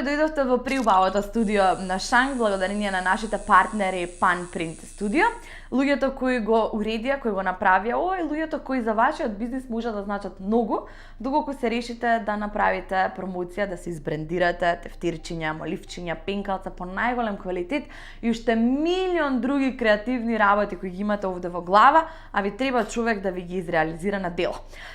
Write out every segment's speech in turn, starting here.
дојдовте во преубавото студио на Шанк, благодарение на нашите партнери Pan Print Studio. Луѓето кои го уредија, кои го направија ова и луѓето кои за вашиот бизнис може да значат многу, доколку се решите да направите промоција, да се избрендирате, тефтирчиња, моливчиња, пенкалца по најголем квалитет и уште милион други креативни работи кои ги имате овде во глава, а ви треба човек да ви ги изреализира на дело.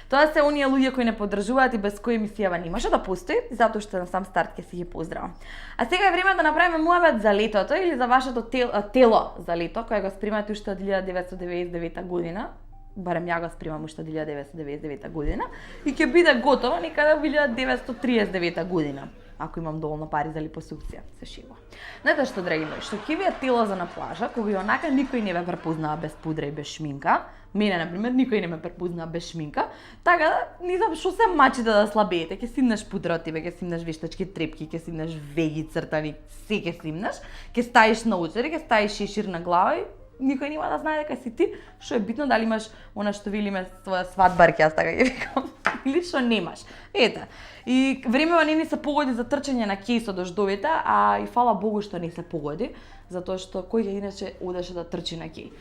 Тоа се оние луѓе кои не поддржуваат и без кои емисијава не може да постои, затоа што на сам старт ќе си ги поздравам. А сега е време да направиме муабет за летото или за вашето тело за лето, кое го спремате уште од 1999 година, барем ја го спремам уште од 1999 година, и ќе биде готово некаде во 1939 година, ако имам доволно пари за липосукција, се шегувам. Знаете што, драги мои, што ќе ви е тело за на плажа, кога и онака никој не ве препознава без пудра и без шминка, мене, например, никој не ме препознава без шминка, така да, не знам што се мачите да слабеете, ќе симнеш пудра од тебе, ќе симнеш вештачки трепки, ќе симнеш веги цртани, се ќе симнеш, ќе ставиш научари, ќе ставиш шешир на глава и никој нема да знае дека си ти, што е битно дали имаш она што велиме своја свадбарка, јас така ќе викам, или што немаш. Ете, и времева не ни се погоди за трчање на кеј со дождовите, а и фала Богу што не се погоди, затоа што кој ќе иначе одеше да трчи на кеј.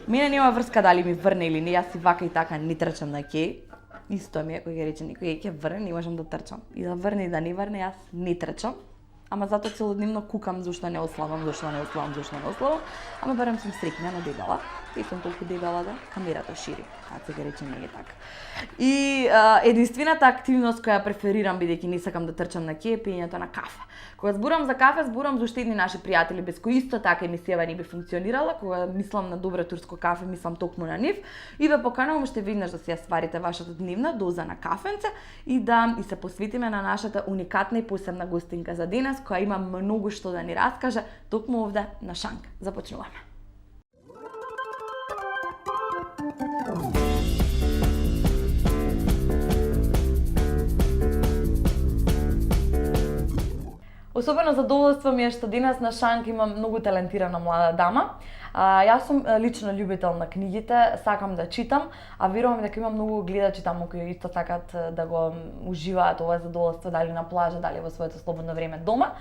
Мене нема врска дали ми врне или не, јас си вака и така не трчам на кеј. Исто ми е кој ќе рече никој ќе врне, не можам да трчам. И да врне и да не врне, јас не трчам. Ама затоа целодневно кукам зашто не ослабам, ама барем сум среќна на дебела. И сум толку дебела да камерата шири, а се рече не е така. И единствената активност која преферирам бидејќи не сакам да трчам на кеј е пиењето на кафе. Кога зборам за кафе, зборам за уште едни наши пријатели без кои исто така емисијава не би функционирала. Кога мислам на добро турско кафе, мислам токму на нив и ве поканувам уште веднаш да си ја сварите вашата дневна доза на кафенце и да се посветиме на нашата уникатна и посебна гостинка за денес, која има многу што да ни раскаже токму овде на Шанк. Започнуваме. Особено задоволство ми е што денес на Шанк имам многу талентирана млада дама. Јас сум лично љубител на книгите, сакам да читам, а верувам дека има многу гледачи таму кои исто сакат да го уживаат ова задоволство дали на плажа, дали во своето слободно време дома.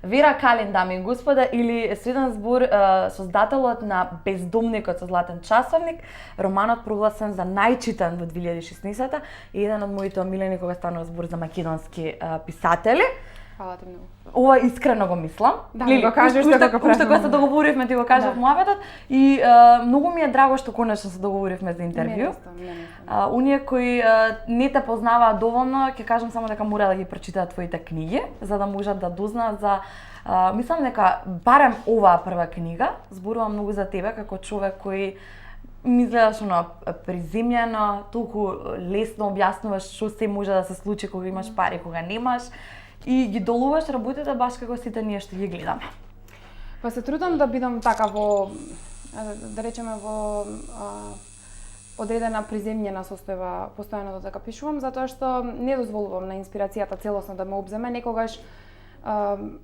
Вера Калин, дами и господа, или со еден збор создателот на Бездомникот со златен часовник, романот прогласен за најчитан во 2016 и еден од моите омилени кога станува збор за македонски писатели. Фала ти многу. Ова искрено го мислам. Да, го кажеш дека уште кога се договоривме ти го кажав муабетот и многу ми е драго што конечно се договоривме за интервју. Оние кои не те познаваат доволно, ќе кажам само дека мора да ги прочитаат твоите книги за да можат да дознаат за мислам дека барем оваа прва книга зборува многу за тебе како човек кој ми изгледаш приземјено, толку лесно објаснуваш што се може да се случи кога имаш пари, кога немаш. И ги долуваш работите баш како сите ние што ги гледаме. Па се трудам да бидам така во, да речеме во одредена приземјена состојба постојано да така пишувам, затоа што не дозволувам на инспирацијата целосно да ме обземе. Некогаш,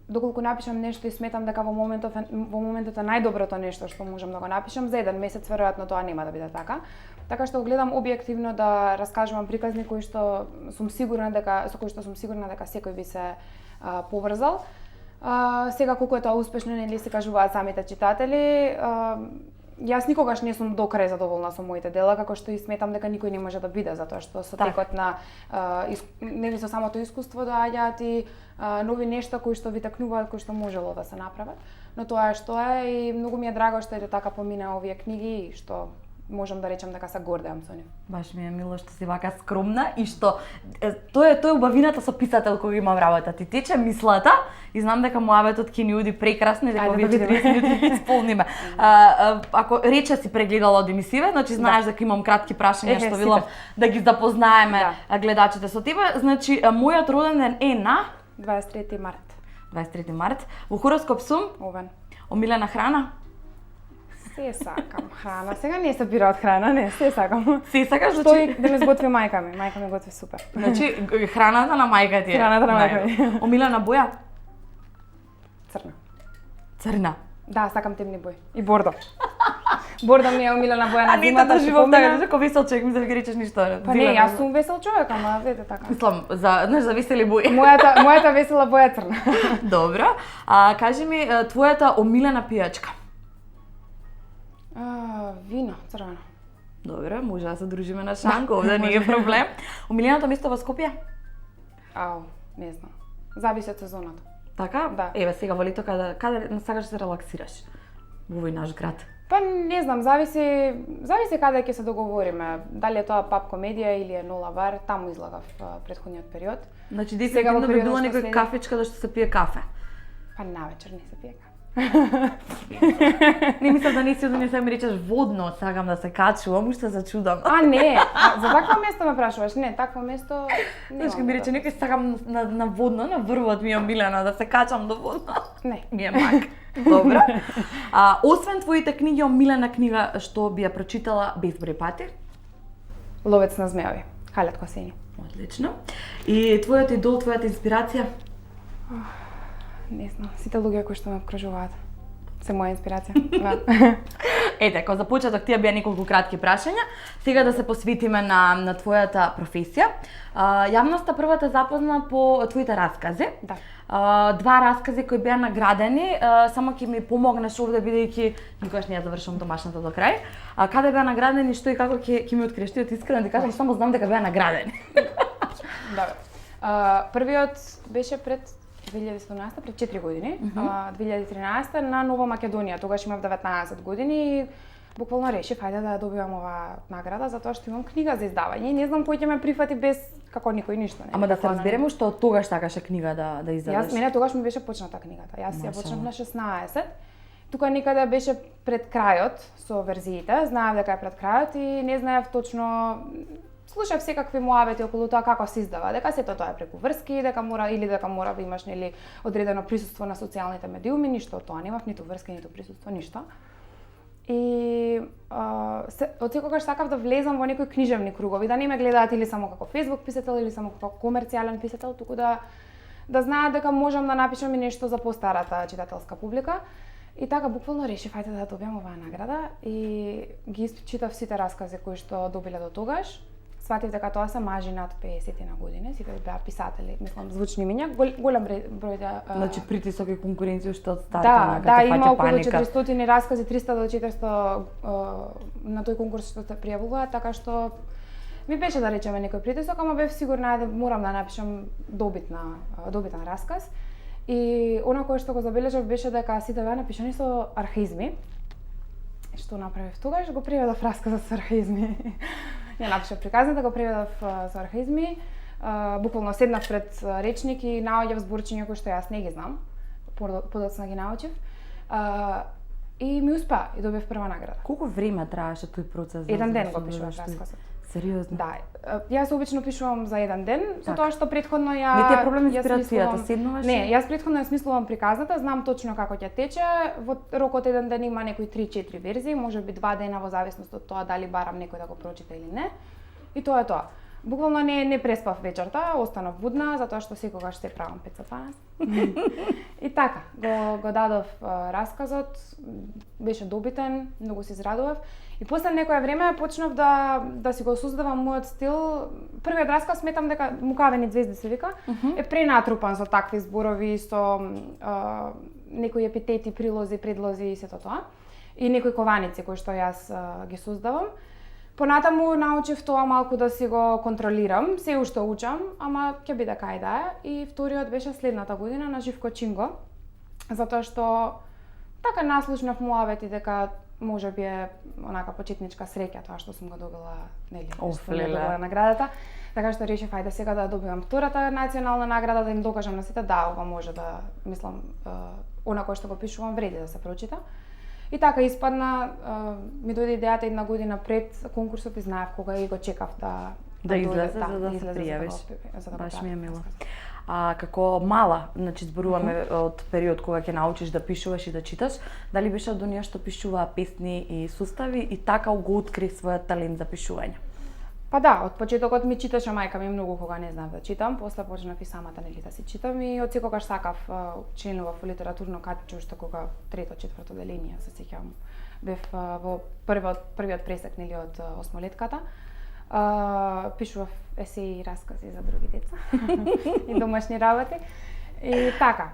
доколку напишам нешто и сметам дека во моментот е најдоброто нешто што можам да го напишам, за еден месец веројатно тоа нема да биде така. Така што гледам објективно да раскажувам приказни кои што сум сигурна дека секој би се поврзал. Сега колку е тоа успешно нели се кажуваат самите читатели, јас никогаш не сум до крај задоволна со моите дела, како што и сметам дека никој не може да биде, затоа што со текот на нели со самото искуство доаѓаат и нови нешта кои што ви такнуваат, кои што можело да се направат. Но тоа е што е и многу ми е драго што ете така помина овие книги и што можам да речам дека се гордеам со нив. Баш ми е мило што си вака скромна и што тоа е убавината со писател кога имам работа. Ти тече мислата и знам дека муабетот ќе ни оди прекрасно и дека овие 40 минути ќе исполниме. Ако рече си прегледала од емисиве, значи знаеш дека имам кратки прашања што велам да ги запознаеме гледачите со тебе. Значи мојот роден ден е на 23 март. 23 март. Во хороскоп сум Овен. Омилена храна? Се сакам храна. Сега не се бира од храна, не, се сакам. Се сакаш, значи да ме сготви мајка ми. Мајка ми готви супер. Значи храната на мајка ти е. Храната на мајка ми. Омилена боја? Црна. Црна. Да, сакам темни бои. И бордо. Борда ми е омилена боја на А не зимата, да што живот така, помина. како весел човек ми се ги речеш ништо. Па не, јас сум весел човек, ама видите така. Мислам, знаеш, за весели бои. Мојата весела боја е црна. Добро. Кажи ми, твојата омилена пијачка. Вино, црвено. Добро, може да се дружиме на шанк, овде не е проблем. Омиленото место во Скопје? Ау, не знам. Зависи од сезоната. Така? Да. Еве сега во лето каде сакаш да се релаксираш? Во овој наш град. Па не знам, зависи каде ќе се договориме. Дали е тоа паб комедија или е нола бар, таму излагав претходниот период. Значи, Сега во дефинитивно би периодот било што некој следи. кафечка да што се пие кафе. Па навечер не се пие кафе. Не мислам да не си одиме сега ми речеш водно, сакам да се качувам, уште се чудам. Не, за такво место ме прашуваш? Не, такво место Знаеш, ке ми рече некој сакам на водно, на врвот ми е омилена, да се качам до водно. Не. Ми е мак. Добро. Освен твоите книги, омилена книга што би ја прочитала безброј пати? Ловец на змеови, Халет Косени. Одлично. И твојот идол, твојата инспирација? Не знам, сите луѓе кои што ме обкружуваат се моја инспирација. Да. Ете, кога за почеток тие беа неколку кратки прашања, сега да се посветиме на твојата професија. Јавноста прва те запозна по твоите раскази. Да. Два раскази кои беа наградени, само ќе ми помогнеш овде бидејќи никогаш не ја завршувам домашната до крај. Каде беа наградени, што и како ќе ми откриеш? Ти искрено ти кажам, само знам дека беа наградени. Добро. Првиот беше пред 2017, пред 4 години, 2013 на Нова Македонија. Тогаш имав 19 години и буквално решив ајде да добивам оваа награда затоа што имам книга за издавање и не знам кој ќе ме прифати без како никој ништо. Ама да се разбереме што од тогаш сакаше книга да издадеш. Мене тогаш ми беше почната книгата. Јас ја почнав на 16. Тука некаде беше пред крајот со верзиите, знаев дека е пред крајот и не знаев точно. Слушав секакви муабети околу тоа како се издава, дека сето тоа е преку врски, дека мора да имаш нели одредено присуство на социјалните медиуми, ништо од тоа немав, ниту врски, ниту присуство, ништо. И од секогаш сакав да влезам во некои книжевни кругови, да не ме гледаат или само како Facebook писател или само како комерцијален писател, туку да знаат дека можам да напишам и нешто за постарата читателска публика. И така буквално решив ајде да добиам оваа награда и ги читав сите раскази кои што добиле до тогаш. Сватив дека тоа се мажи над 50 на години, сите беа писатели, мислам звучни имиња, голем број да. Значи притисок и конкуренција уште од стартот Да, има околу 400 раскази, 300 до 400 на тој конкурс што се пријавуваат, така што ми беше да речеме некој притисок, ама бев сигурна да морам да напишам добитен расказ. И она кое што го забележав беше дека сите беа напишани со архаизми. Што направив тогаш? Го преведов расказот со архаизми. Ја напишав приказната, го преведов со архаизми. Буквално седнав пред речник и наоѓав зборчиња кои што јас не ги знам. Подоцна ги научив. И ми успеа и добив прва награда. Колку време траеше тој процес? Еден ден го пишував расказот. Сериозно? Да. Јас обично пишувам за еден ден, затоа што претходно ја Не ти е проблем инспирацијата, седнуваш? Не, јас претходно ја смислувам приказната, знам точно како ќе тече. Во рокот еден ден има некои 3-4 верзии, можеби 2 дена во зависност од тоа дали барам некој да го прочита или не. И тоа е тоа. Буквално не преспав вечерта, останав будна затоа што секогаш се правам 5:12. И така, го дадов расказот, беше добитен, многу се израдував. И после некое време почнав да си го создавам мојот стил. Првиот расказ сметам дека Мукавени ѕвезди се вика, е пренатрупан со такви зборови, со некои епитети, прилози, предлози и сето тоа. И некои кованици кои што јас ги создавам. Понатаму научив тоа малку да си го контролирам, се уште учам, ама ќе биде кај да е. И вториот беше следната година на Живко Чинго, затоа што така наслушнав муабети дека можеби е онака почетничка среќа тоа што сум го добила, нели, што ми добила наградата. Така што решив ајде сега да добивам втората национална награда, да им докажам на сите да ова може да, мислам, она кое што го пишувам вреди да се прочита. И така испадна, ми дојде идејата една година пред конкурсот и знаев кога и го чекав да излезе за да се пријавиш. Баш ми е мило. Како мала, значи зборуваме од период кога ќе научиш да пишуваш и да читаш, дали беше од оние што пишуваа песни и сустави и така го откри својот талент за пишување? Па да, од почетокот ми читаше мајка ми многу кога не знав да читам, после почнав и самата нели да си читам и од секогаш сакав членував во литературно катче уште кога трето, четврто деление се сеќавам бев во првиот пресек нели од осмолетката. Пишував есеи и раскази за други деца и домашни работи. И така,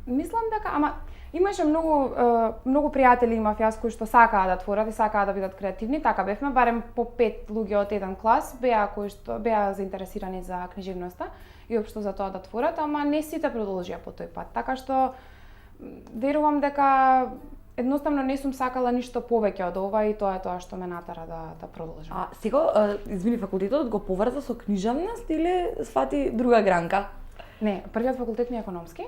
мислам дека, имаше многу пријатели имав јас кои што сакаа да творат и сакаа да бидат креативни, така бевме барем по 5 луѓе од еден клас кои што беа заинтересирани за книжевноста и општо за тоа да творат, ама не сите продолжија по тој пат. Така што верувам дека едноставно не сум сакала ништо повеќе од ова и тоа е тоа што ме натера да продолжам. Сега, извини, факултетот го поврза со книжевност или свати друга гранка? Не, првиот факултет ми е економски,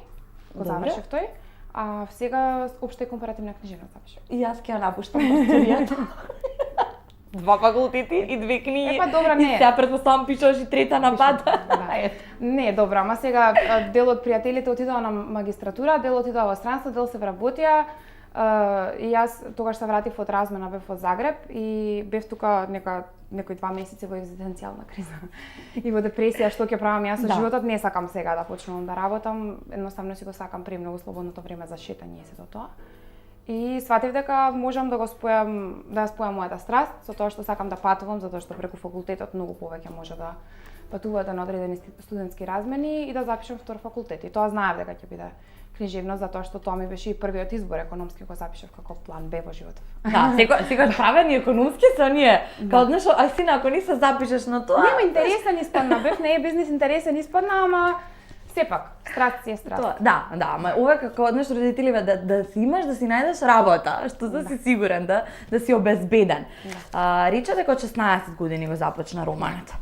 го завршив тој, а сега општа и компаративна книжевност завршив. И јас ќе ја напуштам историјата. 2 факултети и 2 книги. Епа добра, не. И сега претпоставам пишуваш и трета на пат. Да. Не, добра, ама сега дел од пријателите отидоа на магистратура, дел отидоа во странство, дел се вработија. И јас тогаш се вратив од размена, бев од Загреб и бев тука некои 2 месеци во екзистенцијална криза и во депресија, што ќе правам јас со животот, не сакам сега да почнувам да работам, едноставно си го сакам премногу слободното време за шетање и сето тоа. И сватив дека можам да спојам мојата страст со тоа што сакам да патувам, затоа што преку факултетот многу повеќе може да патувате на одредени студентски размени и да запишам втор факултет. И тоа знаев дека ќе биде книжевност, затоа што тоа ми беше и првиот избор, економски го запишав како план Б во животот. Да, секогаш правени економски се оние, као знаеш, сина, ако не се запишеш на тоа. Нема интересен испадна, бев не е бизнис интересен испадна, ама сепак, страст си е страст. Да, ама ова како знаеш родителиве да си имаш, да си најдеш работа, што да си сигурен, да си обезбеден. Рече дека од 16 години го започна романот.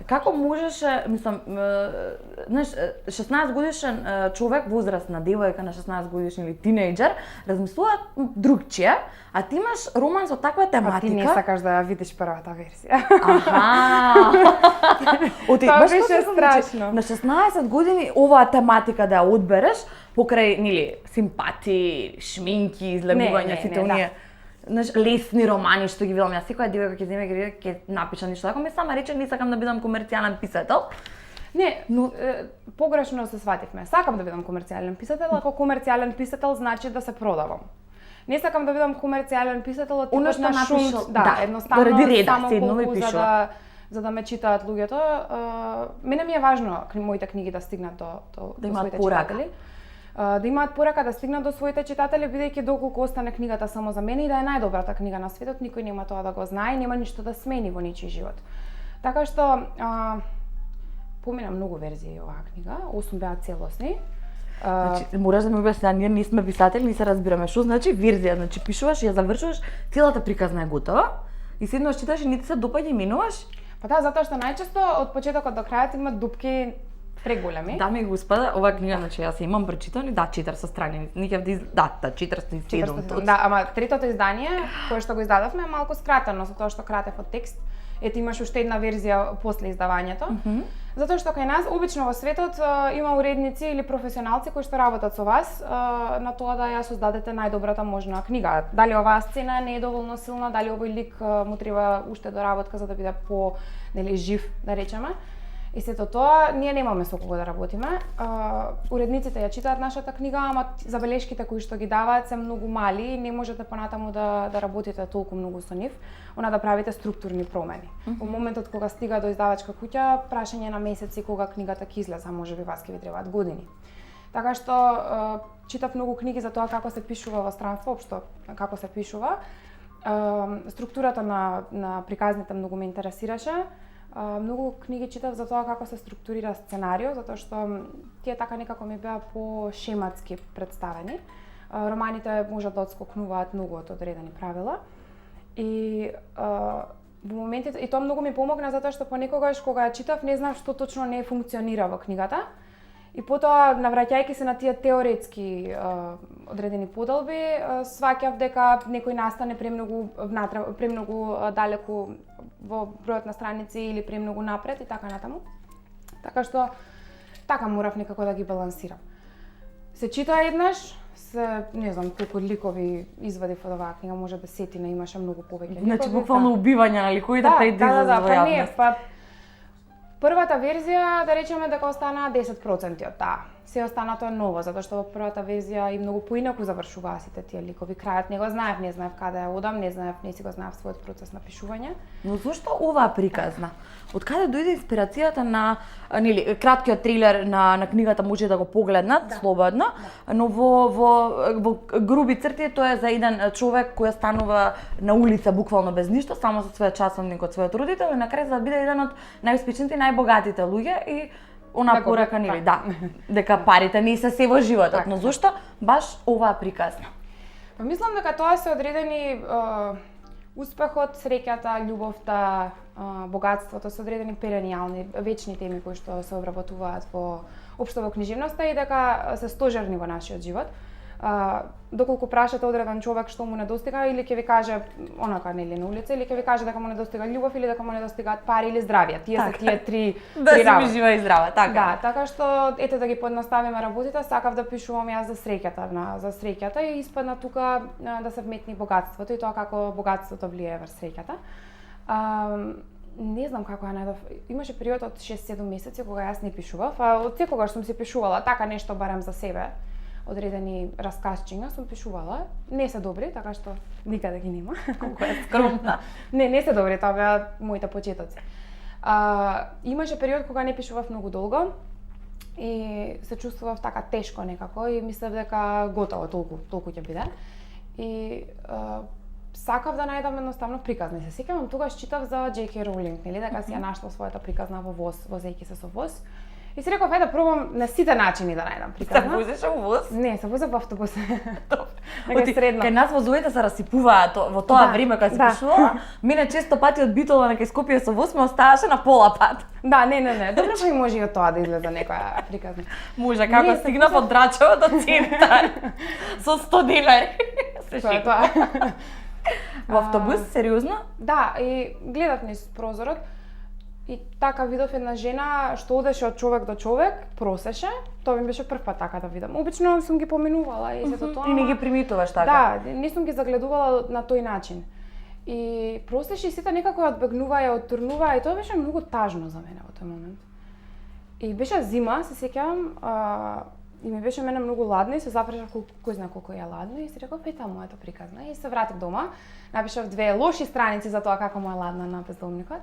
Како можеше, мислам, знаеш, 16 годишен човек, возрастна девојка на 16 годишен или тинејџер, размислуваат другчие, а ти имаш роман со таква тематика. А ти не сакаш да ја видиш првата верзија. Тоа беше страшно. На 16 години оваа тематика да ја одбереш покрај нели симпатии, шминки, излегување, сите оние. Знаеш, лесни романи што ги видам јас, секоја девојка ќе земе ќе напиша ништо така, ми сама рече не сакам да бидам комерцијален писател. Не, но погрешно се свативме. Сакам да бидам комерцијален писател, ако комерцијален писател значи да се продавам. Не сакам да бидам комерцијален писател од типот на шунт, едноставно само колку за да ме читаат луѓето. Мене ми е важно моите книги да стигнат до своите читатели. Да имаат порака, да стигнат до своите читатели, бидејќи доколку остане книгата само за мене и да е најдобрата книга на светот, никој нема тоа да го знае, нема ништо да смени во ничи живот. Така што помина многу верзии оваа книга, 8 беа целосни. Значи, мораш да ми објасниш, ние не сме писатели, не се разбираме што значи верзија, значи пишуваш, ја завршуваш, целата приказна е готова и седнуваш читаш и не ти се допаѓа и минуваш. Па да, затоа што најчесто од почетокот до крајот има дупки преголеми. Да, ми господа, оваа книга, значи јас имам прочитани, 400 страни. Никев да 407. Да, ама третото издание, кое што го издадовме, е малку скратено, затоа што кратев од текст. Ете имаш уште една верзија после издавањето. Затоа што кај нас обично во светот има уредници или професионалци кои што работат со вас на тоа да ја создадете најдобрата можна книга. Дали оваа сцена не е доволно силна, дали овој лик му треба уште доработка за да биде по жив, да речеме. И сето тоа, ние немаме со кого да работиме. Уредниците ја читаат нашата книга, ама забелешките кои што ги даваат се многу мали и не можете понатаму да работите толку многу со нив, да правите структурни промени. Во моментот кога стига до издавачка куќа, прашање на месеци кога книгата ќе излезе, а можеби вас ќе ви требаат години. Така што читав многу книги за тоа како се пишува во странство, општо како се пишува. Структурата на приказните многу ме интересираше. Многу книги читав за тоа како се структурира сценарио, затоа што тие така некако ми беа по-шематски представени. Романите можат да отскокнуваат многу од одредени правила. И во моментите, и тоа многу ми помогна затоа што понекогаш кога ја читав не знав што точно не функционира во книгата. И потоа, навраќајќи се на тие теоретски одредени поделби, сваќав дека некој настане премногу далеку во бројот на страници или премногу напред и така натаму. Така што, така морав некако да ги балансирам. Се чита еднаш, не знам колку ликови извади од оваа книга, може да сетина, имаше многу повеќе. Значи, буквално убивање на ликовите пред да излезат во јавност. Првата верзија, да речеме дека останаа 10% од таа. се останато е ново, затоа што во првата верзија и многу поинаку завршуваа сите тие ликови. Крајот не го знаев, не знаев каде ја одам, не знаев, не си го знаев својот процес на пишување. Но зошто оваа приказна? Од каде дојде инспирацијата на краткиот трилер на книгата може да го погледнат слободно, но во груби црти тоа е за еден човек кој станува на улица буквално без ништо, само со својот часовник од својот родител и на крај за да биде еден од најуспешните и најбогатите луѓе и она порака нели, да, дека парите не се во животот, но зошто баш оваа приказна? Па мислам дека тоа се одредени успехот, среќата, љубовта, богатството се одредени перениални, вечни теми кои што се обработуваат општо во книжевноста и дека се стожерни во нашиот живот. Доколку прашате одреден човек што му недостига, или ќе ви каже онака нели на улица, или ќе ви каже дека му недостига љубов, или дека му недостигаат пари или здравје. Тие се тие три да си жива и здрава, така. Да, така што ете да ги поедноставиме работите, сакав да пишувам јас за среќата и испадна тука да се вметни богатството и тоа како богатството влијае врз среќата. Не знам како ја најдов. Имаше период од 6-7 месеци кога јас не пишував, а од секогаш сум си пишувала така нешто барем за себе. Одредени расказчиња сум пишувала. Не се добри, така што никаде ги нема. Колку е скромна. Не се добри, тоа беа моите почетоци. Имаше период кога не пишував многу долго и се чувствував така тешко некако и мислев дека готово, толку ќе биде. И сакав да најдам едноставно приказна. Се сеќавам тогаш читав за J.K. Rowling, нели дека си ја нашла својата приказна во ВОЗ, возејќи се со ВОЗ. И си реков, да пробам на сите начини да најдам приказна. Се возиш во ВОЗ? Не, се возев во автобус. Оти, кај нас возовите се расипуваат во тоа време кога се пишувала. Мене често пати од Битола на кај Скопје со ВОЗ ме оставаше на пола пат. Да, не. Добро па и може и од тоа да излезе некоја приказна. Може, како стигнав од Драчево до центар со 100 денари. Се тоа. Во автобус, сериозно? Да, и гледав низ прозорот. И така видов една жена што одеше од човек до човек, просеше. Тоа ми беше прв пат така да видам. Обично сум ги поминувала и сето тоа. И не ги примитуваш така. Да, не сум ги загледувала на тој начин. И просеше и сите некако ја одбегнуваа, ја оттурнуваа и тоа беше многу тажно за мене во тој момент. И беше зима, се сеќавам, и ми беше мене многу ладно и се запрашав кој знае колку ја ладно и си реков ета мојата приказна и се вратив дома. Напишав 2 лоши страници за тоа како му е ладна на бездомникот.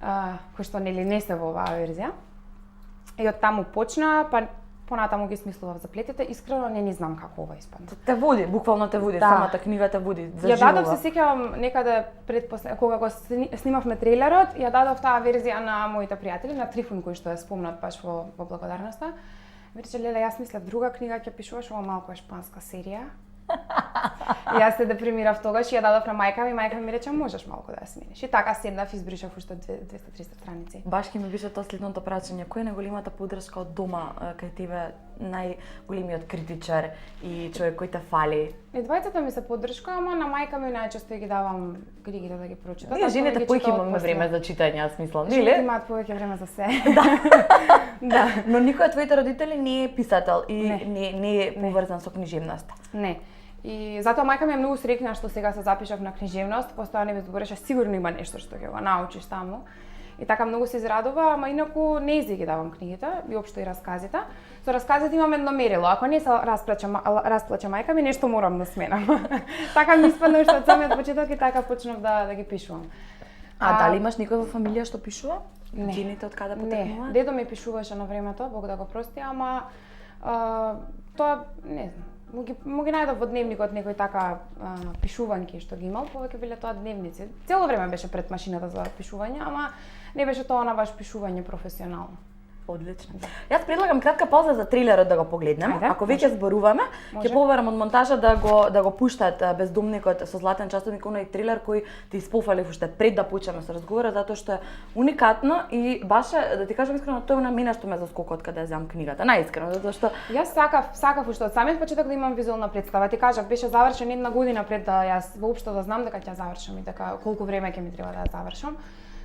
Кој што нели не се во оваа верзија. И од таму почна, па понатаму ги смислував заплетите, искрено не знам како ова испадна. Те води, буквално те води, самата книга те води, заживува. Ја дадов, се сеќавам некаде кога го снимавме трейлерот, ја дадов таа верзија на моите пријатели, на Трифун кој што е спомнат баш во благодарноста. Ми рече, Леле, јас мислев друга книга ќе пишуваш, ова малку е шпанска серија. И јас се депримирав тогаш и ја дадов на мајка ми рече можеш малку да ја смениш. И така седнав и избришав уште 200-300 страници. Баш ке ми беше тоа следното прашање, кој е најголемата поддршка од дома кај тебе, најголемиот критичар и човек кој те фали? Двајцата ми се поддршка, ама на мајка ми најчесто ги давам книгите да ги прочитам. Ние жените поиќе имаме време за читање, јас мислам, нели? Жените имаат повеќе време за се. Да. Но никој од твоите родители не е писател и не е поврзан со книжевноста. Не. И затоа мајка ми е многу среќна што сега се запишав на книжевност, постојано ми збореше сигурно има нешто што ќе го научиш таму. И така многу се израдува, ама инаку не ги давам книгите и општо и расказите. Со расказите имам едно мерило, ако не се расплаче мајка ми, нешто морам да сменам. Така ми испадна уште од самиот почеток и така почнав да ги пишувам. Дали имаш некој во фамилија што пишува? Не. Гените од каде потекнуваат? Не, дедо ми пишуваше на времето, Бог да го прости, ама тоа не знам. Му ги најдов во дневникот некој така пишуванки што ги имал, повеќе биле тоа дневници. Цело време беше пред машината за пишување, ама не беше тоа на баш пишување професионално. Одлично. Јас предлагам кратка пауза за трилерот да го погледнеме. Ако веќе зборуваме, ќе побарам од монтажа да го пуштат Бездомникот со златен часовник, оној трилер кој ти испофалив уште пред да почнеме со разговорот, затоа што е уникатно и баш да ти кажам искрено, тоа на мене што ме заскока од каде земам книгата, најискрено, затоа што јас сакав уште од самиот почеток да имам визуелна представа. Ти кажав, беше завршен една година пред да јас воопшто да знам дека ќе завршам и дека колку време ќе ми треба да ја завршам.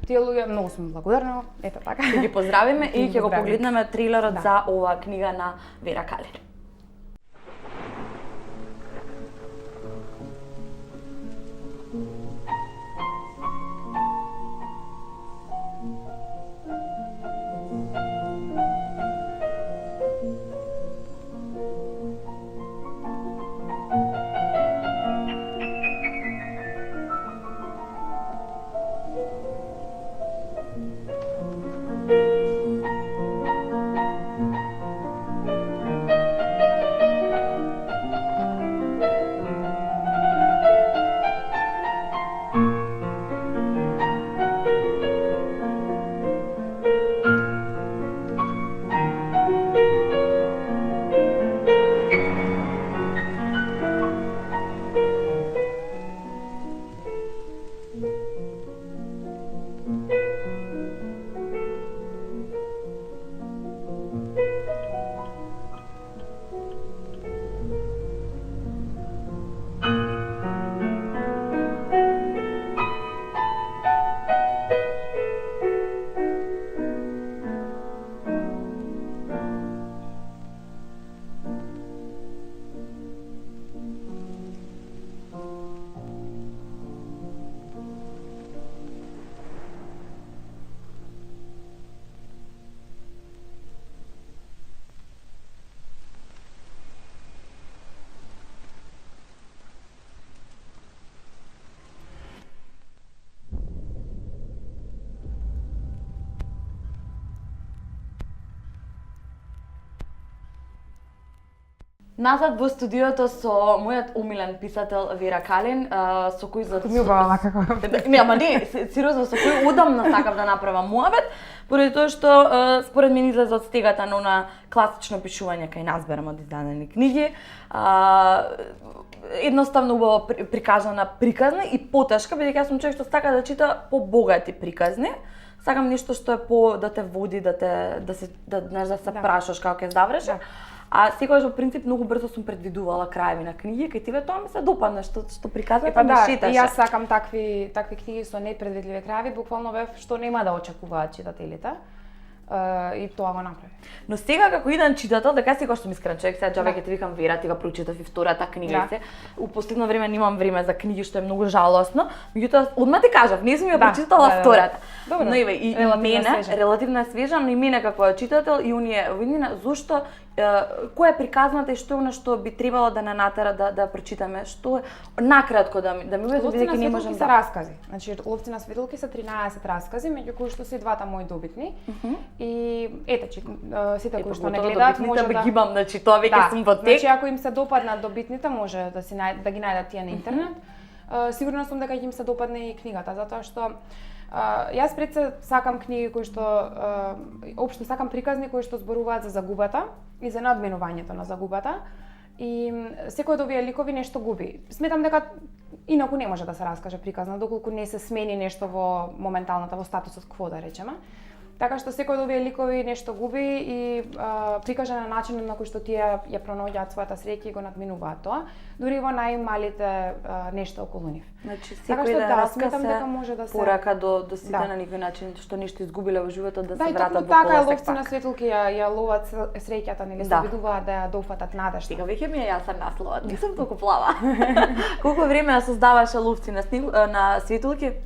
Тие луѓе многу сум благодарна, ето така. Ќе ги поздравиме и ќе го погледнеме трилерот за оваа книга на Вера Калер. Назад во студиото со мојот омилен писател Вера Калин, со кој за Ми убава како. Не, ама не, сериозно, со кој одамна сакав да направам муабет, поради тоа што според мен излезе од стегата на она класично пишување кај нас берам од издадени книги. Едноставно убаво прикажана приказна и потешка, бидејќи јас сум човек што сака да чита побогати приказни. Сакам нешто што е по да те води, да се прашаш како ќе заврши. А секогаш во принцип многу брзо сум предвидувала краеви на книги, кај тебе тоа ми се допадна што приказната ми шеташе. И јас сакам такви книги со непредвидливи краеви, буквално што нема да очекуваат читателите. И тоа го направи. Но сега како иден читател, дека секогаш сум искрен човек, сега џабе ќе ти викам Вера, ти го прочитав и втората книга се. У последно време немам време за книги што е многу жалосно, меѓутоа одма ти кажав, не сум ја прочитала втората. Добро. Но и мене релативно свежа, но и мене како читател и оние видина зошто која е приказната и што е она што би требало да натера да прочитаме, што е накратко да ми уведе бидејќи не можам да разкази. Значи Ловци на светилки се 13 раскази, меѓу кои што се двата мои добитни. И ете сите кои што не гледаат може да гибам, значи тоа веќе сум во тек. Значи ако им се допаднат добитните, може да ги најдат тие на интернет. Сигурна сум дека ќе им се допадне и книгата, затоа што јас пред се сакам книги кои што општо сакам приказни кои што зборуваат за загубата и за надминувањето на загубата. И секој од овие ликови нешто губи. Сметам дека инаку не може да се раскаже приказна доколку не се смени нешто во моменталната, во статусот кво да речеме. Така што секој од овие ликови нешто губи и прикажа на начинот на кој што тие ја пронаоѓаат својата среќа и го надминуваат тоа, дури во најмалите нешто околу нив. Значи секој сметам дека може да се порака до сите на некој начин што нешто изгубиле во животот да се вратат во така Ловци на светилки ја ловат среќата, нели се обидуваат да ја дофатат надежта. Сега веќе ми е јасен насловот, не сум толку плава. Колку време ја создаваше Ловци на светилки?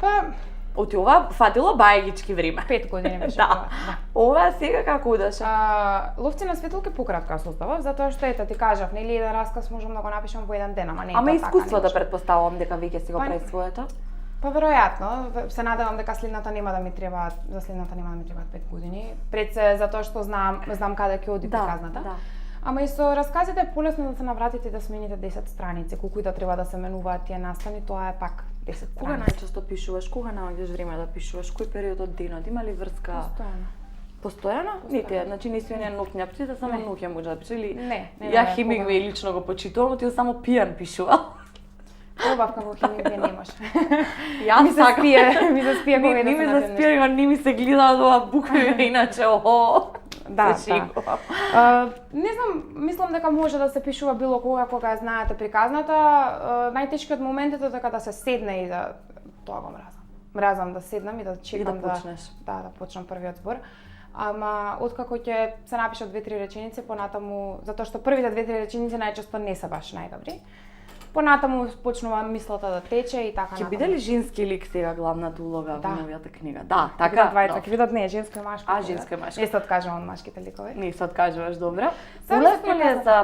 Па Оти ова фатило бајгички време. 5 години беше. Да. Ова сега како удеше? Ловци на светилки пократко создавав, затоа што ете ти кажав, нели еден расказ можам да го напишам во еден ден, ама не е тоа така. Ама искуство да претпоставувам дека веќе си го прави своето. Па веројатно, се надевам дека следната нема да ми требаат 5 години. Пред се затоа што знам каде ќе оди приказната. Да. Ама и со расказите е полесно да се навратите и да смените 10 страници, колку и да треба да се менуваат тие настани, тоа е пак 10 страници. Кога најчесто пишуваш? Кога наоѓаш време да пишуваш? Кој период од денот? Има ли врска? Постојано? Не тие, значи не си оние ноќни апците, само ноќе може да пише или не. Ја Хемингвеј лично го почитувам, ти само пијан пишувал. Обавка во Хемингвеј немаш. Јас ми се спие кога не ми се спие, не ми се гледа од ова букви, иначе Да. Не знам, мислам дека може да се пишува било кога знаете приказната. Најтешкиот момент е дека да се седне и да тоа го мразам. Мразам да седнам и да чекам да почнам првиот збор. Ама откако ќе се напишат 2-3 реченици понатаму, затоа што првите 2-3 реченици најчесто не се баш најдобри. Понатаму почнува мислата да тече и така натаму. Ќе биде ли женски лик сега главната улога во новијата книга? Да, така. Ќе видат не, женско и машко. Женско и машко. Не се откажувам од машките ликови. Не се откажуваш, добро.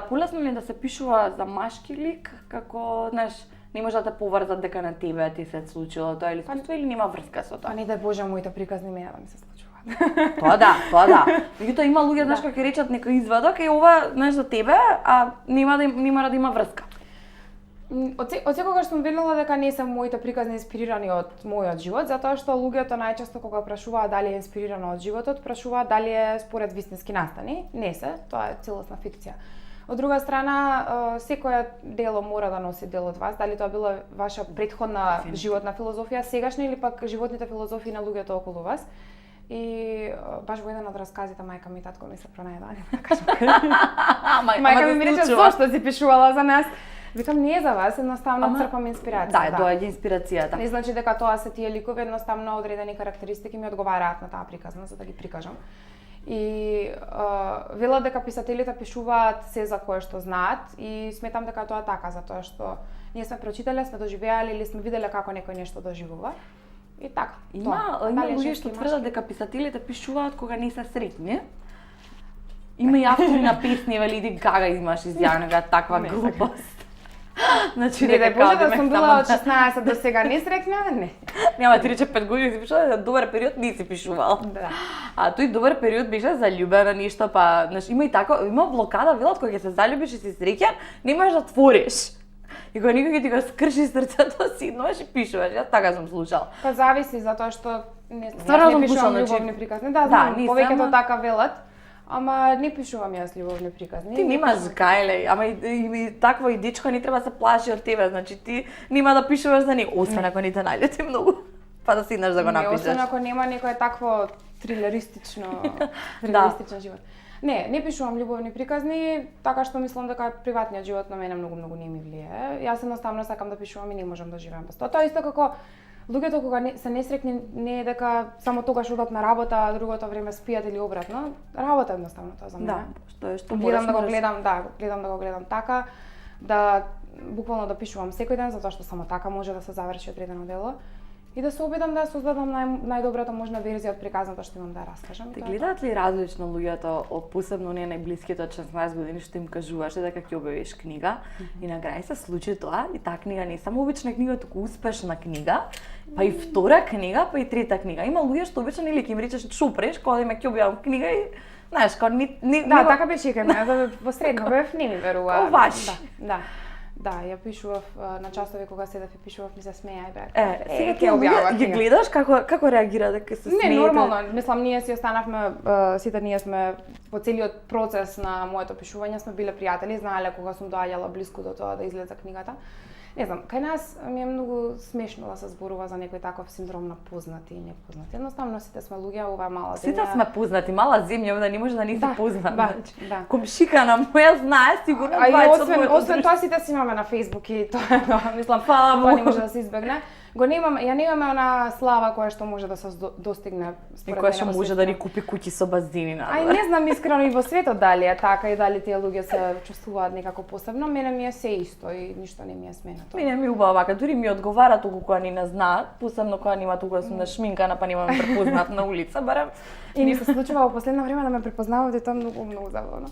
Полесно ли да се пишува за машки лик, како, знаеш, не може да те поврзат дека на тебе ти се случило тоа или искуство или нема врска со тоа? Па не дај Боже, моите приказни мене да ми се случуваат. Тоа да. Меѓутоа има луѓе, знаеш, кои ќе речат некој извадок и ова, знаеш, за тебе, а нема да има врска. Од секогаш сум велела дека не се моите приказни инспирирани од мојот живот, затоа што луѓето најчесто кога прашуваат дали е инспирирано од животот, прашуваат дали е според вистински настани. Не се, тоа е целосна фикција. Од друга страна, секоја дело мора да носи дел од вас, дали тоа било ваша претходна животна филозофија, сегашна или пак животните филозофии на луѓето околу вас. И баш во еден од расказите мајка ми и татко ми се пронајдоа, да кажам. Мајка ми рече зошто си пишувала за нас. Викам не е за вас, едноставно црпам инспирација. Да, доаѓа инспирацијата. Не значи дека тоа се тие ликови, едноставно одредени карактеристики ми одговараат на таа приказна за да ги прикажам. И велат дека писателите пишуваат се за кое што знаат и сметам дека тоа така, затоа што ние сме прочитале, сме доживеале или сме виделе како некој нешто доживува. И така. Има луѓе што тврдат дека писателите пишуваат кога не се сретни. Има и автори на песни, вели Леди Гага имаш изјавена таква глупост. Значи Не дај дека Боже као да сум била од 16 до сега несреќна, не. Нема ти рече 5 години си пишувала, добар период не си пишувал. Да. А тој добар период беше заљубена ништо, па знаеш, има и така, има блокада велат кога ќе се заљубиш и си среќен, не можеш да отвориш. И кога никој ти го скрши срцето, сиднуваш и пишуваш. Јас така сум слушал. Па зависи затоа што не знам, Стварно јас сум не пишувам слушала, љубовни значи- приказни. Да, Да, знам, не повеќето само- така велат. Ама не пишувам јас љубовни приказни. Ти немаш гајле, ама и такво и дечко не треба да се плаши од тебе, значи ти нема да пишуваш за него, освен ако не те најдете многу, па да сиднеш да го Не, напишеш. освен ако нема некое такво трилеристично живот. Не пишувам љубовни приказни, така што мислам дека приватниот живот на мене многу не ми влијае. Јас едноставно сакам да пишувам и не можам да живеам без тоа. Тоа е исто како луѓето кога се несреќни не е дека само тогаш одат на работа, а другото време спијат или обратно. Работа е едноставно тоа за мене. Да, што Гледам да го можеш. гледам да го гледам така, да буквално да пишувам секој ден затоа што само така може да се заврши одредено дело и да се обидам да создадам најдобрата можна верзија од приказната што имам да ја раскажам. Те гледаат ли различно луѓето, посебно оние најблиските од 16 години што им кажуваше дека ќе објавиш книга и на крај се случи тоа и таа книга не е само обична книга, туку успешна книга, па и втора книга, па и трета книга. Има луѓе што обично или ќе им речеш шупреш кога има ќе објавам книга и знаеш, кога Да, така беше и кај мене, во средно бев, не ми верува. Оваш. Да, ја пишував на часови кога седев и пишував, ми се смеа и бев. Сега ќе ти објавам ги книга. гледаш како реагира дека се смеете? Не, нормално. Мислам, ние си останавме, сите ние сме по целиот процес на моето пишување сме биле пријатели, знаеле кога сум доаѓала блиску до тоа да излезе книгата. Не знам, кај нас ми е многу смешно да се зборува за некој таков синдром на познати и непознати. Едноставно сите сме луѓе, ова е мала земја. Сите сме познати, мала земја, овде не може да не си познат. Да. Комшика на моја знае сигурно А и 20 од моето освен тоа сите си имаме на Facebook и тоа, мислам, Фала тоа не Богу. може да се избегне. Ја немаме она слава која што може да се достигне И според која мене што во може светот. да ни купи куќи со базини на. Ај не знам искрено и во светот дали е така и дали тие луѓе се чувствуваат некако посебно, мене ми е се исто и ништо не ми е сменато. Мене ми убаво вака, дури ми одговара толку кога ни не знаат, посебно кога нема тука сум нашминкана, па нема ме препознат на улица, барем. И ми се случува во последно време да ме препознаваат и тоа е многу забавно.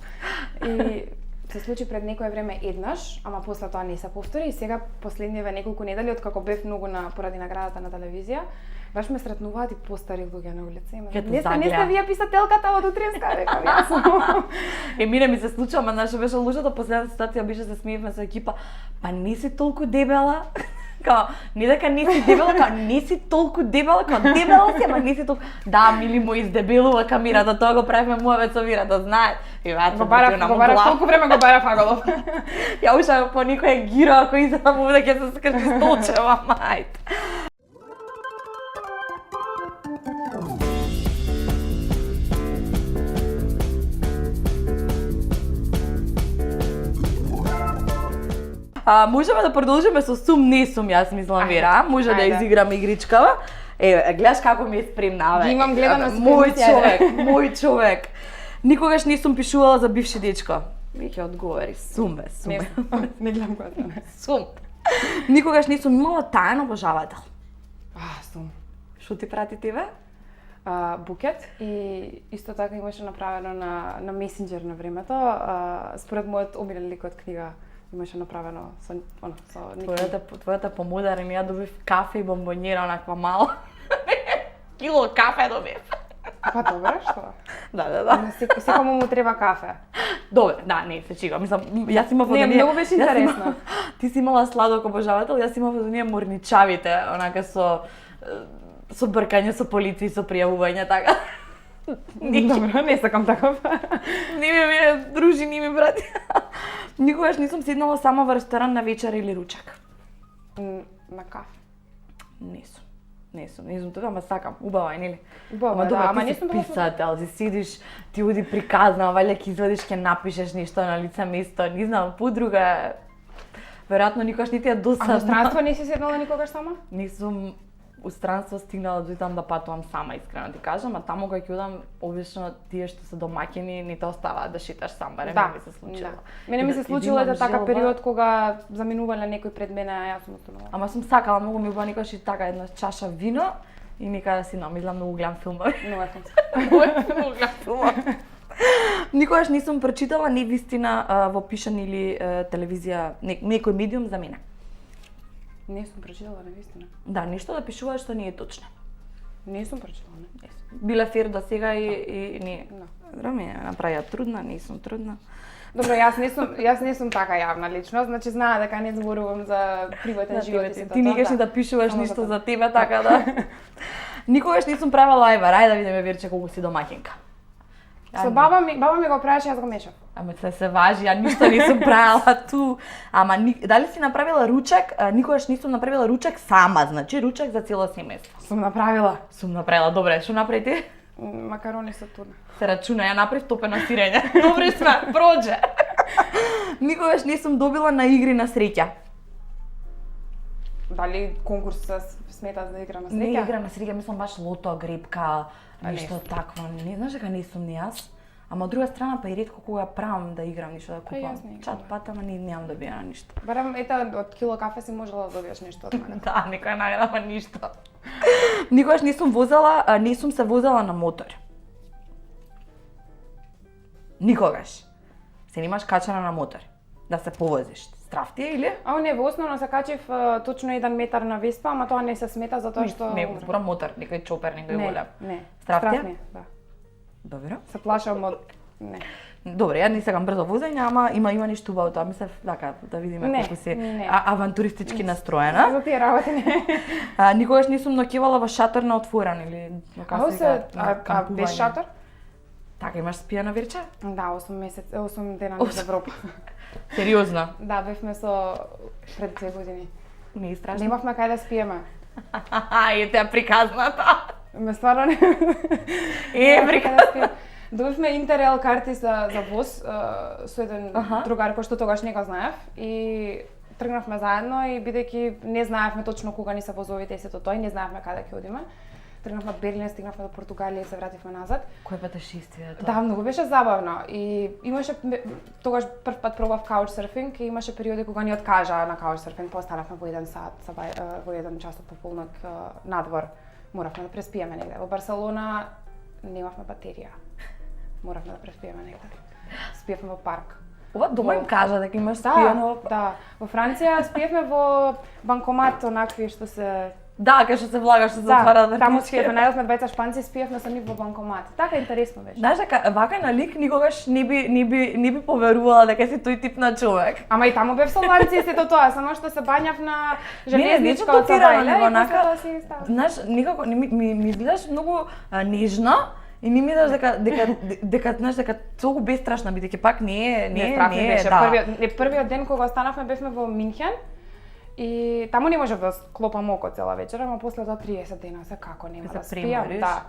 И се случи пред некое време еднаш, ама после тоа не се повтори и сега последниве неколку недели откако бев многу поради наградата на телевизија, баш ме сретнуваат и постари луѓе на улица. Не сте вие писателката од утринска, рекам јас. Мене ми се случува, ама знаеш што беше лошото, последната ситуација беше се смеевме со екипа, па не си толку дебела. Као, не дека не си дебела, као не си толку дебела, као дебела си, ама не си толку... Да, мили мои, издебелува камерата, тоа го правиме муавет со Вира, знае. И ваќе го барав, колку време го барав Аголов. Ја уште по никој гиро, ако изам овде ќе се скрчи столчева, мајт. Можеме да продолжиме со сум, не сум, јас мислам, Вера. Може да изиграме игричкава. Гледаш како ми е спремна, бе. Ги имам гледано Мој човек. Никогаш не сум пишувала за бивши дечко. Ми ќе одговори, сум, бе, сум. Не гледам која Сум. Никогаш не сум имала таен обожавател. Сум. Што ти прати тебе? Букет и исто така имаше направено на месенџер на времето. Според мојот омилен лик од книга имаше направено со Твојата помодар ми ја добив кафе и бомбонjera онаква мала. Кило кафе добив. Па добре, што? Да. Секому му треба кафе. Добре, да, не, се чига. Мислам, јас имав од оние... Не, многу беше интересно. Ти си имала сладок обожавател, јас имав од оние морничавите, онака со бркање со полиција, со пријавување, така. Добро, не сакам таков. Не ми дружи, не ми брати. Никогаш не сум седнала сама во ресторан на вечер или ручак. На кафе? Не сум тоа, ама сакам. Убаво е, нели? Убаво, да, ама не сум писател, ти сидиш, ти оди приказна, валја ќе извадиш, ќе напишеш нешто на лице место, не знам, подруга. Веројатно никогаш не ти е досадно. А во странство не си седнала никогаш сама? Не сум у странство стигнала да дојдам да патувам сама, искрено ти кажам, а таму кога ќе одам, обично тие што се домаќини не те оставаат да шеташ сам, барем ми се случило. Мене ми се случило ете така период кога заминувале некој пред мене, а јас сум останала. Ама сум сакала многу ми убаво никогаш и така една чаша вино и никада си намислам многу гледам филмови. Многу гледам филмови. Никогаш не сум прочитала невистина во пишан или телевизија, некој медиум за мене. Не сум прочитала, навистина. Да, ништо да пишуваш што не е точно. Не сум прочитала, не. Биле фер до сега и не. Да. Добро ми направија трудна, не сум трудна. Добро, јас не сум така јавна личност, значи знаа дека не зборувам за приватен живот и се тоа. Ти никогаш не да пишуваш ништо за тебе, така да. Никогаш не сум правила ајбар, ајде да видиме Вирче колку си домаќинка. Со баба ми го правеше, јас го мешав. Ама се важи, ја ништо не сум правила ту. Ама дали си направила ручек? Никогаш не сум направила ручек сама, значи ручек за цело семејство. Сум направила. Сум направила, добре, што направи ти? Макарони со туна. Се рачуна, ја направив топено сирење. Добри сме, проđe. Никогаш не сум добила на игри на среќа. Дали конкурс се смета за игра на среќа? Не игра на среќа, мислам баш лото, гребка, нешто такво. Не знаеш дека не сум ни јас. Ама од друга страна па и ретко кога правам да играм ништо да купам. Чат пат, ама немам добија ништо. Барем ета од кило кафе си можела да добиеш нешто од мене. Да, никоја награда ништо. Никогаш не сум се возела на мотор. Никогаш. Се немаш качана на мотор. Да се повозиш. Страв ти е или? Не, во основно се качив точно 1 метар на Веспа, ама тоа не се смета затоа што... Не, зборам мотор, некој чопер, некој голем. Не, Страв ти е? ми, да. Добро. Се плашам од... Не. Добре, ја не сакам брзо возење, ама има нешто убаво тоа. Мислев, така, да видиме колку си авантуристички настроена. За тие работи не. Никогаш не сум ноќевала во шатор на отворен или на кампување. Без шатор? Така, имаш спијана Вирче? Да, 8 дена низ Европа. Сериозно? Да, бевме со пред 2 години. Не е страшно? Немавме кај да спиеме. И те приказната. Ме стварно не... приказната. Добивме Интерел карти за воз со еден другар кој што тогаш не го знаев и тргнавме заедно и бидејќи не знаевме точно кога ни се возовите и сето тоа и не знаевме каде ќе одиме. Тргнавме од Берлин, стигнавме до Португалија и се вративме назад. Кој патешествие тоа? Да, многу беше забавно и имаше тогаш прв пат пробав каучсерфинг и имаше периоди кога ни откажаа на каучсерфинг, постанавме во 1 сат, во 1 час по полнок надвор. Моравме да преспиеме негде. Во Барселона немавме батерија. Моравме да преспиеме негде. Спиевме во парк. Ова дома им кажа дека имаш спиено. Да. Во Франција спиевме во банкомат, онакви што се... Да, кај што се влага, што се отвара да. Таму спиевме, најдовме двајца шпанци, спиевме со нив во банкомат. Така интересно беше. Знаеш дека вака на лик никогаш не би поверувала дека си тој тип на човек. Ама и таму бев со ланци и сето тоа, само што се бањав на железничка од Савајле и после тоа си ставав. Знаеш, никако ми изгледаш многу нежна. И не ми даш дека знаеш дека толку бестрашна бидејќи пак не е, да. Првиот ден кога останавме бевме во Минхен и таму не можев да склопам око цела вечер, ама после тоа 30 дена се како нема да спијам, да.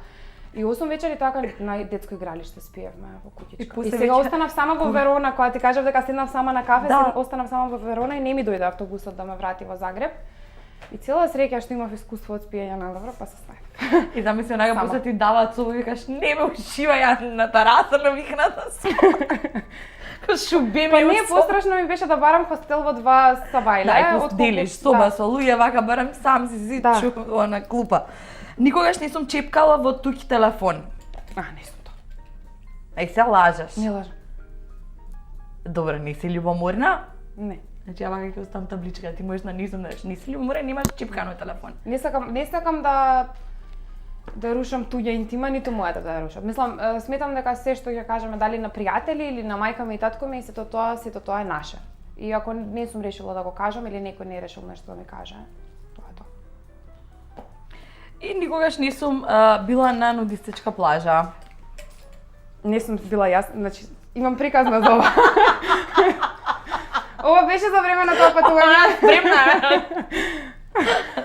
И 8 вечери така на детско игралиште спиевме во куќичка. И сега останав сама во Верона, кога ти кажав дека седнав сама на кафе, останав сама во Верона и не ми дојде автобусот да ме врати во Загреб. И цела среќа што имав искуство од спиење на добро, па се ставив. И замисли онага после ти даваат сове и викаш не ме ушива ја на тераса на викната со. Шубе ми. Па не, пострашно ми беше да барам хостел во 2 Савајле. Да, и делиш соба со луѓе, вака барам сам си сичу на клупа. Никогаш не сум чепкала во туѓ телефон. Не сум тоа. Ај се лажеш. Не лажам. Добро, не си љубоморна? Не. Значи, ја вака ќе оставам табличка, ти можеш на низом да не си љубоморен, немаш чипкано телефон. Не сакам да рушам туѓа интима, ниту мојата да ја рушам. Мислам, сметам дека се што ќе кажеме дали на пријатели или на мајка ми и татко ми, сето тоа е наше. И ако не сум решила да го кажам или некој не е решил нешто да ми каже, тоа е тоа. И никогаш не сум била на нудистичка плажа. Не сум била јас, значи имам приказна за ова. Ова беше за време на тоа патување. Спремна.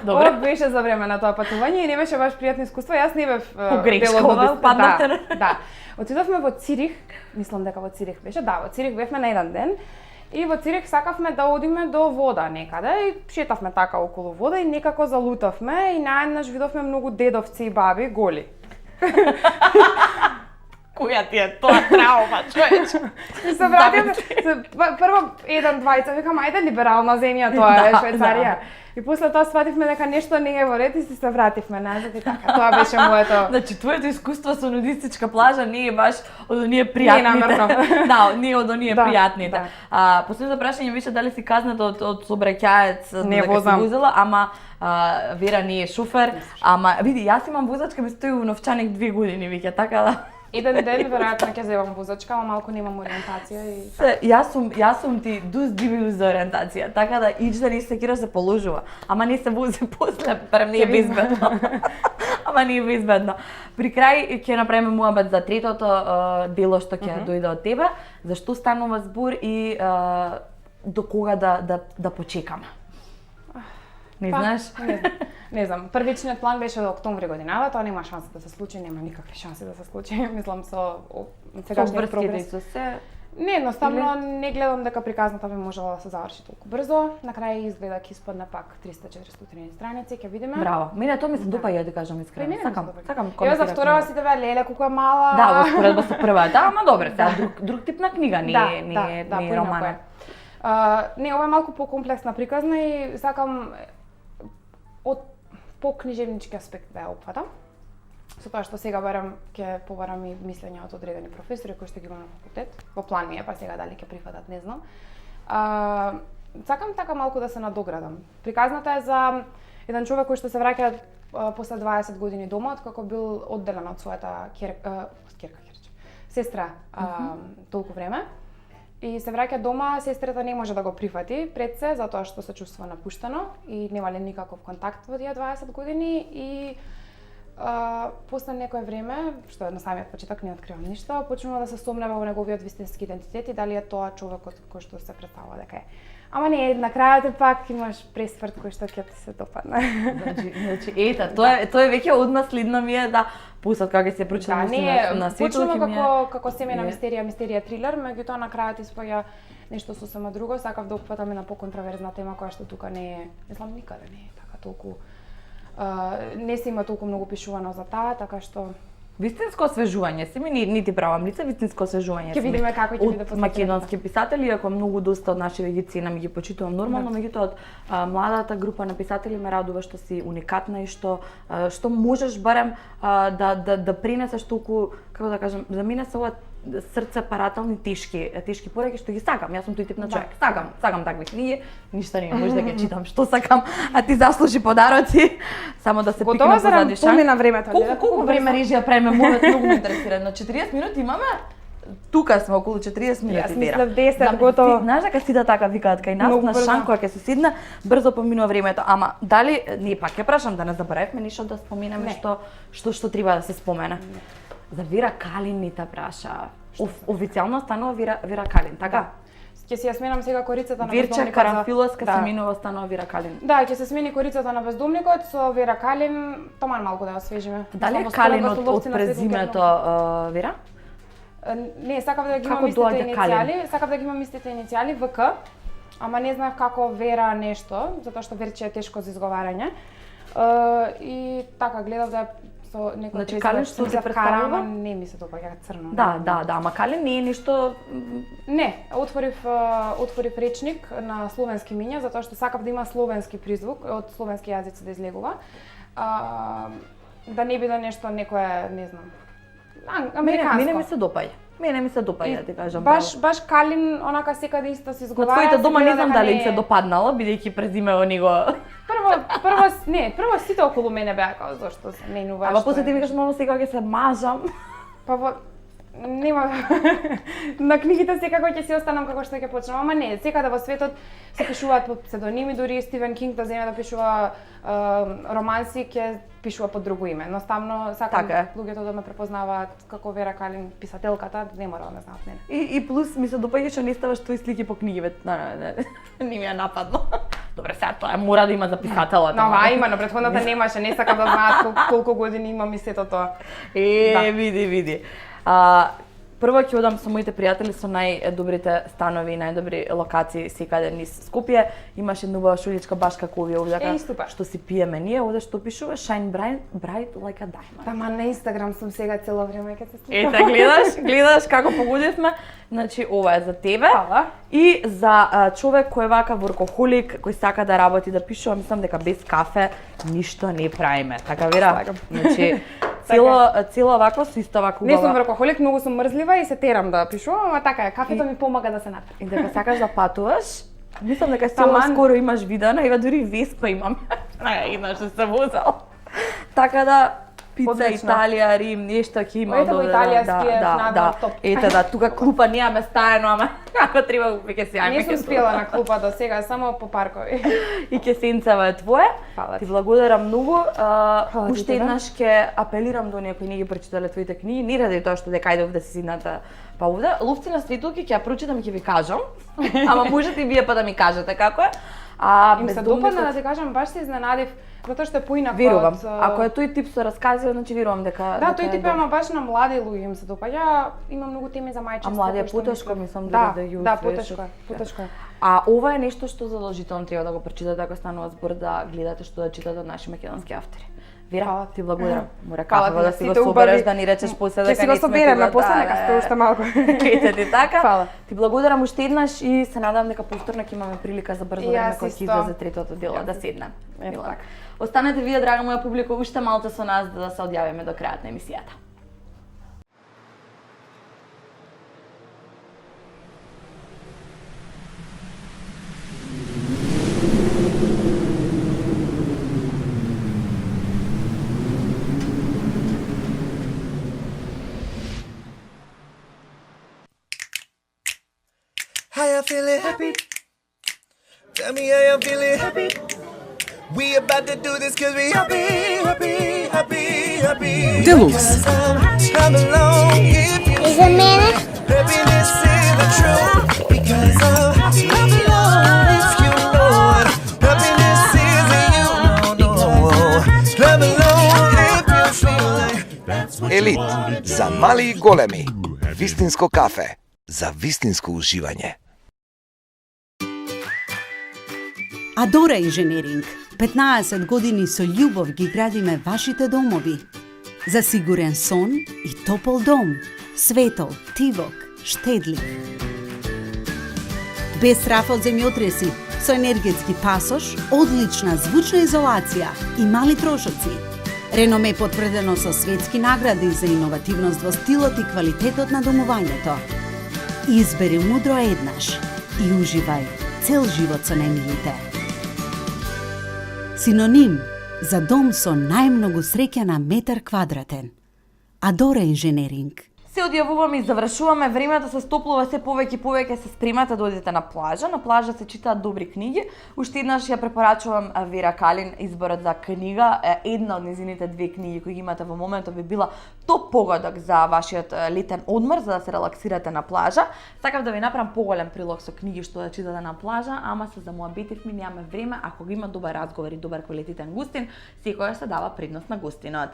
Добре. Ова беше за време на тоа патување и не беше баш пријатно искуство. Јас не бев погрешкова, паднавте. Да. Отидовме во Цирих, мислам дека во Цирих беше. Да, во Цирих бевме на еден ден. И во Цирих сакавме да одиме до вода некаде и шетавме така околу вода и некако залутавме и наеднаш видовме многу дедовци и баби голи. Која ти е тоа траума, човече? И се вративме, прво еден, двајца, викам, ајде либерална земја тоа е Швајцарија. И И после тоа свативме дека нешто не е во ред и се вративме назад и така. Тоа беше моето. Значи твоето искуство со нудистичка плажа не е баш од оние пријатните. Да, не од оние пријатните. Последното прашање беше дали си казната од сообраќаец дека си возела, ама Вера не е шофер, ама види, јас имам возачка, ми стои у новчаник 2 години веќе, така да. Еден ден веројатно ќе земам возачка, ама малку немам ориентација и Јас сум ти дуз дивиус за ориентација, така да ич да не се кира се положува, ама не се вози после, барем не е безбедно. Ама не е безбедно. При крај ќе направиме муабет за третото дело што ќе дојде од тебе, зашто станува збор и до кога да почекаме. Не знаеш? Не знам. Првичниот план беше до октомври годинава, тоа нема шанса да се случи, нема никакви шанси да се случи. Мислам со сегашниот прогрес. Со се. Не, едноставно не гледам дека приказната би можела да се заврши толку брзо. На крај изгледа ќе испадне пак 300-400 страници, ќе видиме. Браво. Мене тоа ми се допаѓа да кажам искрено. Сакам. Ева за вторава си тебе леле колку е мала. Да, успоредба со првата, ама добре, сега друг тип на книга, не е роман. Не, ова е малку покомплексна приказна и сакам од покнижевнички аспект да ја опфатам. Со тоа што сега барам ќе побарам и мислења од одредени професори кои што ги имам на факултет. Во план ми е, па сега дали ќе прифатат, не знам. Сакам така малку да се надоградам. Приказната е за еден човек кој што се враќа после 20 години дома, откако бил одделен од својата сестра толку време. И се враќа дома, сестрата не може да го прифати пред се, затоа што се чувствува напуштено и немале никаков контакт во тие 20 години и после некое време, што на самиот почеток не откривам ништо, почнува да се сомнева во неговиот вистински идентитет и дали е тоа човекот кој што се представува дека е. Ама не, на крајот пак имаш пресврт кој што ќе ти се допадне. Значи ета, тоа е веќе одма следно ми е да пусат кога се прочитам на светот почнува како семејна мистерија трилер, меѓутоа на крајот испаѓа нешто сосема друго, сакав да опфатаме на поконтроверзна тема која што тука не е, мислам никаде не е така толку не се има толку многу пишувано за таа, така што вистинско освежување, се ми не ти правам лице, вистинско освежување. Ќе видиме како ќе биде од македонски писатели, иако многу доста од нашите ги ценам и ги почитувам нормално, меѓутоа од младата група на писатели ме радува што си уникатна и што можеш барем да пренесеш толку, како да кажам, за мене се ова срце парателни тешки пораки што ги сакам. Јас сум тој тип на човек. Сакам такви книги, ништо не може да ги читам што сакам, а ти заслужи подароци, само да се пикна позади шанк. Готова на времето. Колку време режија правиме, многу ме интересира. На 40 минути имаме. Тука сме околу 40 минути. Јас мислев 10 готово. Знаеш дека сида така викаат кај нас на шанк кога ќе се седне, брзо поминува времето. Ама дали не пак ќе прашам да не заборавме ништо да споменеме што треба да се спомене. За Вера Калин ни те праша. Официјално станува Вера Калин, така? Ќе си ја сменам сега корицата на Вирче Карамфиловска се менува станува Вера Калин. Да, ќе се смени корицата на бездомникот со Вера Калин, томан малку да ја освежиме. Дали е Калин од презимето Вера? Не, сакав да ги имам истите иницијали, ВК, ама не знаев како Вера нешто, затоа што Верче е тешко за изговарање. И така гледав да со некој значи Калин што се представува, не ми се допаѓа црно. Да, ама Калин не е ништо. Не, отворив речник на словенски миња затоа што сакав да има словенски призвук, од словенски јазици да излегува. Да не биде нешто некое, не знам, американско. Мене ми се допаѓа, ти кажам. Баш Калин онака секаде исто се изговара. Код твоите дома не знам дали им се допаднало, бидејќи презимео него. Прво сите околу мене беа како зошто се менува. Ама после ти викаш мама сега ќе се мажам. Па нема на книгите секако ќе си останам како што ќе почнам, ама не, секаде во светот се пишуваат под псевдоними, дури Стивен Кинг да земе да пишува романси, ќе пишува под друго име. Едноставно сакам луѓето да ме препознаваат како Вера Калин писателката, не мора да ме знаат мене. И плюс ми се допаѓа што не ставаш твои слики по книги, не ми е нападно. Добре, сега тоа мора да има за писателот. Има, на претходната немаше, не сакам да знаат колку години имам и сето тоа. Види. Прво ќе одам со моите пријатели со најдобрите станови и најдобри локации секаде низ Скопје. Имаше една убава шуљичка баш како овие овде што си пиеме ние, овде што пишува Shine bright like a diamond. Тама на Инстаграм сум сега цело време ќе се сликам. Ете, гледаш како погодивме. Значи ова е за тебе. Фала. И за човек кој е вака воркохолик, кој сака да работи, да пишува, мислам дека без кафе ништо не правиме. Така вера? Значи цело вакво со иста вака убава. Не сум воркохолик, многу сум мрзлива и се терам да пишувам, ама така е, кафето ми помага да се натрам. И дека сакаш да патуваш, мислам дека цело скоро имаш видено, ева дури Веспа имам. Еднаш се возел. Така да пица, Италија, Рим, нешто ќе има. Ете во италијски надам топ. Ете да, тука клупа немаме стаено, ама ако треба веќе се јајме. Не сум спела на клупа до сега, само по паркови. И ќе сенцева е твое. Ти благодарам многу. Уште еднаш ќе апелирам до некои не ги прочитале твоите книги, не ради тоа што дека ајде овде си сидната па овде. Ловци на светилки ќе ја прочитам и ќе ви кажам. Ама можете и вие па да ми кажете како е. Им се допадна да ти кажам, баш се изненадив, затоа што е поинак. Верувам. Ако е тој тип со раскази, значи верувам дека да, тој тип е ама баш на млади луѓе им се допаѓа. Има многу теми за мајчинство. А млади е потешко, мислам да ја Да, потешко е. А ова е нешто што задолжително треба да го прочитате ако станува збор да гледате што да читате од наши македонски автори. Вера, ти благодарам. Мора кафево да си го собереш, да ни речеш после дека не сме. Ќе си го собереме после, нека сте уште малку. Ете ти така. Фала. Ти благодарам уште еднаш и се надам дека повторно ќе имаме прилика за брзо време кога ќе излезе третото дело да седнем. Ето така. Останете вие, драга моја публика, уште малку со нас да се одјавиме до крајот на емисијата. How you feeling happy? Tell me how you feeling happy? We about to do this cause we happy. Deluxe. Come along if you Is it minute? happiness is the truth. Because come along if you know it. Happiness is the you know. Come along if you feel like Елит за мали и големи. Вистинско кафе за вистинско уживање. Адора инженеринг. 15 години со љубов ги градиме вашите домови. За сигурен сон и топол дом. Светол, тивок, штедлив. Без страф од земјотреси, со енергетски пасош, одлична звучна изолација и мали трошоци. Реноме потврдено со светски награди за иновативност во стилот и квалитетот на домувањето. Избери мудро еднаш и уживај цел живот со најмилите. Синоним за дом со најмногу среќа на метар квадратен. Адора инженеринг. Се одјавуваме и завршуваме, времето се стоплува се повеќе и повеќе се спремате да одите на плажа. На плажа се читаат добри книги. Уште еднаш ја препорачувам Вера Калин изборот за книга. Една од незините две книги кои ги имате во моментот би била топ погодок за вашиот летен одмор, за да се релаксирате на плажа. Сакав да ви направам поголем прилог со книги што да читате на плажа, ама се замоабитивме, немаме време. Ако го има добар разговор и добар квалитетен гостин, секоја се дава предност на гостинот.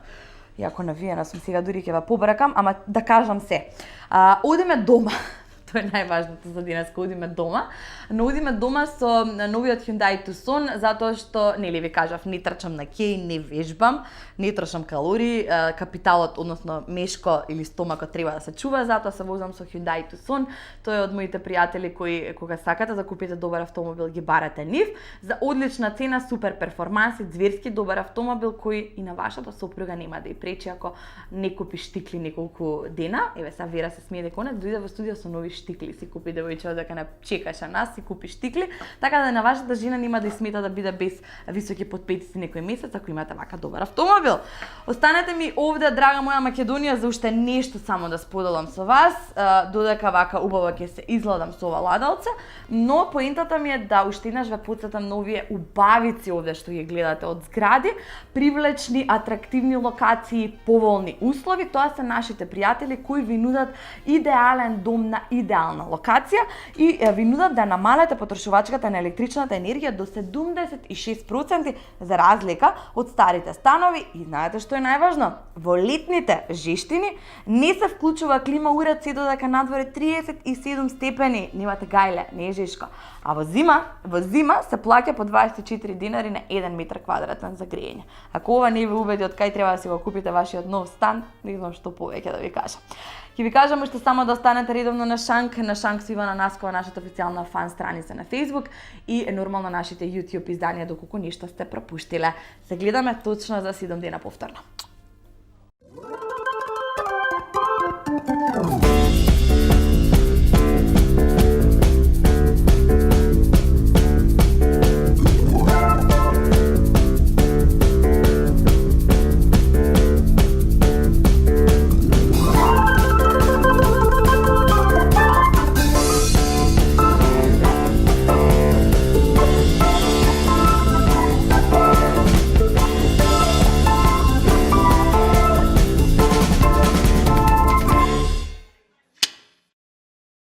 Иако навиена сум сега, дури ќе ве побракам, ама да кажам се. Одиме дома. Тоа е најважното за денеска, одиме дома. Но одиме дома со новиот Hyundai Tucson, затоа што, нели ви кажав, не трчам на кеј, не вежбам, не трошам калории, капиталот, односно мешко или стомакот треба да се чува, затоа се возам со Hyundai Tucson. Тој е од моите пријатели кои, кога сакате да купите добар автомобил, ги барате нив. За одлична цена, супер перформанс и зверски добар автомобил кој и на вашата сопруга нема да ја пречи ако не купи штикли неколку дена. Еве са Вера се смее дека она дојде во студио со нови штикли, си купи девојче дека не чекаше нас, си купи штикли, така да на вашата жена нема да смета да биде без високи подпетици некој месец ако имате вака добар автомобил. Останете ми овде, драга моја Македонија, за уште нешто само да споделам со вас, додека вака убаво ќе се изгладам со ова ладалце, но поентата ми е да уште еднаш ве потсетам на овие убавици овде што ги гледате од згради, привлечни, атрактивни локации, поволни услови, тоа се нашите пријатели кои ви нудат идеален дом на идеална локација и ви нудат да намалете потрошувачката на електричната енергија до 76% за разлика од старите станови и знаете што е најважно? Во летните жештини не се вклучува клима уред се додека надвор е 37 степени, немате гајле, не е жешко. А во зима се плаќа по 24 динари на 1 метар квадратен за грејење. Ако ова не ви убеди од кај треба да си го купите вашиот нов стан, не знам што повеќе да ви кажам. Ќе ви кажам уште само да останете редовно на Шанк. На Шанк се Ивана Наскова, нашата официјална фан страница на Facebook и нормално нашите YouTube изданија доколку ништо сте пропуштиле. Се гледаме точно за 7 дена повторно.